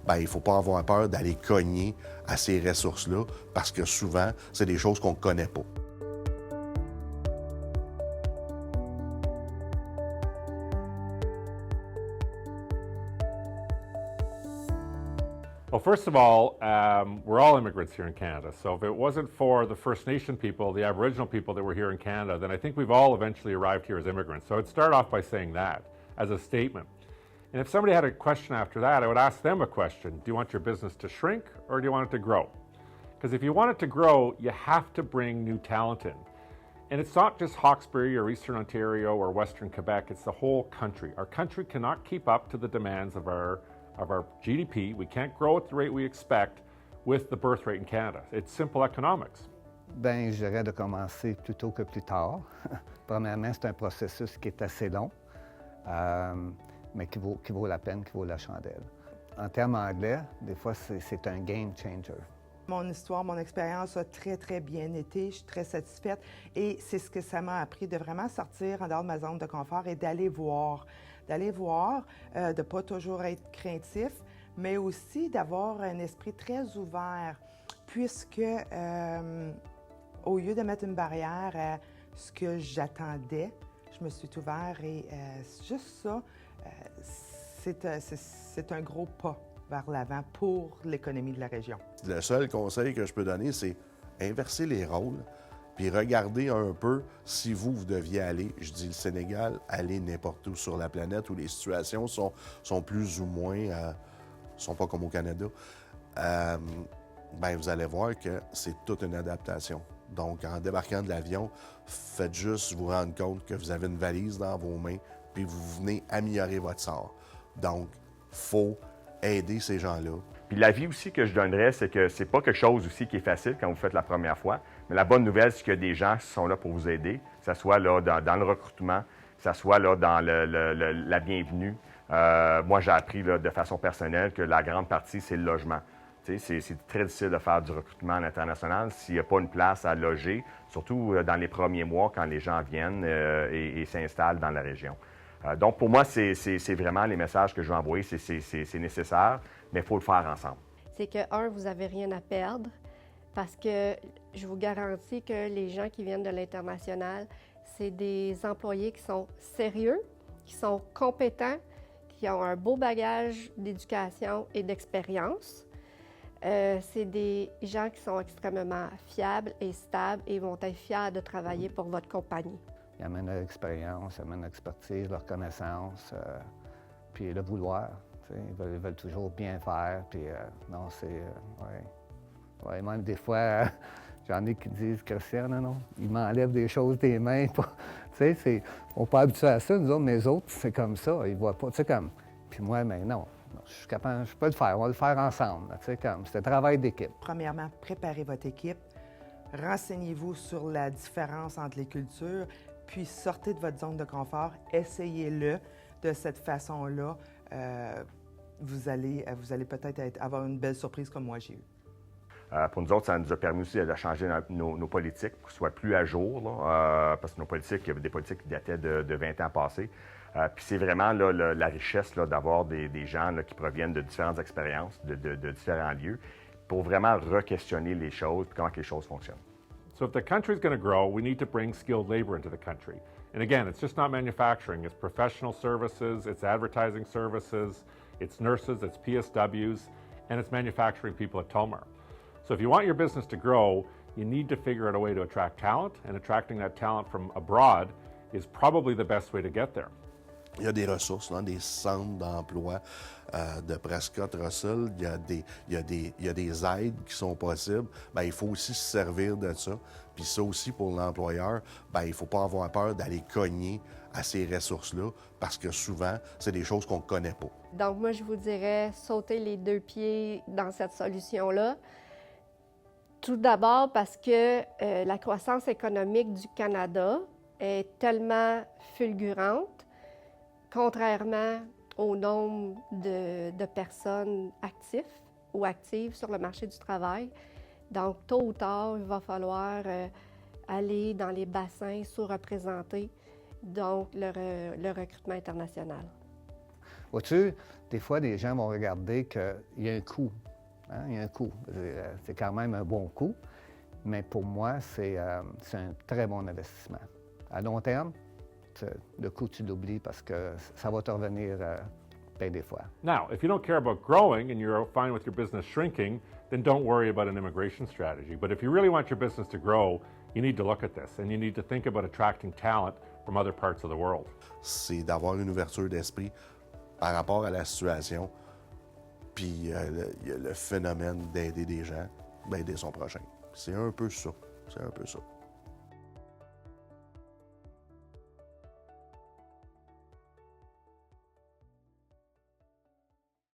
bien, il ne faut pas avoir peur d'aller cogner à ces ressources-là parce que souvent, c'est des choses qu'on ne connaît pas. Well, first of all, we're all immigrants here in Canada. So if it wasn't for the First Nation people, the Aboriginal people that were here in Canada, then I think we've all eventually arrived here as immigrants. So I'd start off by saying that as a statement. And if somebody had a question after that, I would ask them a question. Do you want your business to shrink or do you want it to grow? Because if you want it to grow, you have to bring new talent in. And it's not just Hawkesbury or Eastern Ontario or Western Quebec, it's the whole country. Our country cannot keep up to the demands of our GDP. We can't grow at the rate we expect with the birth rate in Canada. It's simple economics. Bien, je dirais de commencer plus tôt que plus tard. Premièrement, c'est un processus qui est assez long, mais qui vaut la peine, qui vaut la chandelle. En termes anglais, des fois, c'est un game changer. Mon histoire, mon expérience a très, très bien été. Je suis très satisfaite. Et c'est ce que ça m'a appris, de vraiment sortir en dehors de ma zone de confort et d'aller voir. De ne pas toujours être craintif, mais aussi d'avoir un esprit très ouvert, puisque au lieu de mettre une barrière à ce que j'attendais, je me suis ouvert et juste ça, c'est un gros pas vers l'avant pour l'économie de la région. Le seul conseil que je peux donner, c'est inverser les rôles, puis regardez un peu si vous deviez aller, je dis le Sénégal, aller n'importe où sur la planète où les situations sont plus ou moins, sont pas comme au Canada, bien, vous allez voir que c'est toute une adaptation. Donc, en débarquant de l'avion, faites juste vous rendre compte que vous avez une valise dans vos mains, puis vous venez améliorer votre sort. Donc, il faut aider ces gens-là. Puis l'avis aussi que je donnerais, c'est que c'est pas quelque chose aussi qui est facile quand vous faites la première fois. Mais la bonne nouvelle, c'est qu'il y a des gens qui sont là pour vous aider, que ce soit là, dans le recrutement, que ce soit là, dans la bienvenue. Moi, j'ai appris là, de façon personnelle que la grande partie, c'est le logement. C'est très difficile de faire du recrutement à l'international s'il n'y a pas une place à loger, surtout dans les premiers mois quand les gens viennent et s'installent dans la région. Donc, pour moi, c'est vraiment les messages que je veux envoyer. C'est nécessaire, mais il faut le faire ensemble. C'est que, vous n'avez rien à perdre parce que je vous garantis que les gens qui viennent de l'international, c'est des employés qui sont sérieux, qui sont compétents, qui ont un beau bagage d'éducation et d'expérience. C'est des gens qui sont extrêmement fiables et stables et vont être fiers de travailler pour votre compagnie. Ils amènent leur expérience, ils amènent leur expertise, leur connaissance, puis le vouloir. Ils veulent toujours bien faire, puis non, c'est... ouais, même des fois, j'en ai qui disent, Christian, non, ils m'enlèvent des choses des mains. Tu sais, on n'est pas habitué à ça, nous autres, mais les autres, c'est comme ça, ils ne voient pas, tu sais, comme... Puis moi, mais non, je suis capable, je peux le faire, on va le faire ensemble, tu sais, comme, c'est un travail d'équipe. Premièrement, préparez votre équipe, renseignez-vous sur la différence entre les cultures, puis sortez de votre zone de confort, essayez-le de cette façon-là. Vous allez peut-être avoir une belle surprise comme moi j'ai eu. Pour nous autres, ça nous a permis aussi de changer nos politiques pour que ce soit plus à jour, là, parce que nos politiques, il y avait des politiques qui dataient de 20 ans passés. Puis c'est vraiment là, la richesse là, d'avoir des gens là, qui proviennent de différentes expériences, de différents lieux, pour vraiment re-questionner les choses et comment les choses fonctionnent. So if the country is going to grow, we need to bring skilled labor into the country. And again, it's just not manufacturing. It's professional services, it's advertising services, it's nurses, it's PSWs, and it's manufacturing people at Tomar. So if you want your business to grow, you need to figure out a way to attract talent, and attracting that talent from abroad is probably the best way to get there. Il y a des ressources, là, des centres d'emploi de Prescott Russell. Il y a des aides qui sont possibles. Bien, il faut aussi se servir de ça. Puis ça aussi, pour l'employeur, bien, il ne faut pas avoir peur d'aller cogner à ces ressources-là parce que souvent, c'est des choses qu'on ne connaît pas. Donc moi, je vous dirais, sauter les 2 pieds dans cette solution-là. Tout d'abord parce que la croissance économique du Canada est tellement fulgurante, contrairement au nombre de personnes actives ou actives sur le marché du travail. Donc, tôt ou tard, il va falloir aller dans les bassins sous-représentés, donc le recrutement international. Vois-tu, des fois, les gens vont regarder qu'il y a un coût. Hein? Il y a un coût. C'est quand même un bon coût, mais pour moi, c'est un très bon investissement. À long terme, le coût, tu l'oublies parce que ça va te revenir bien des fois. Now, if you don't care about growing and you're fine with your business shrinking, then don't worry about an immigration strategy. But if you really want your business to grow, you need to look at this and you need to think about attracting talent from other parts of the world. C'est d'avoir une ouverture d'esprit par rapport à la situation, puis le phénomène d'aider des gens, d'aider son prochain. C'est un peu ça. C'est un peu ça.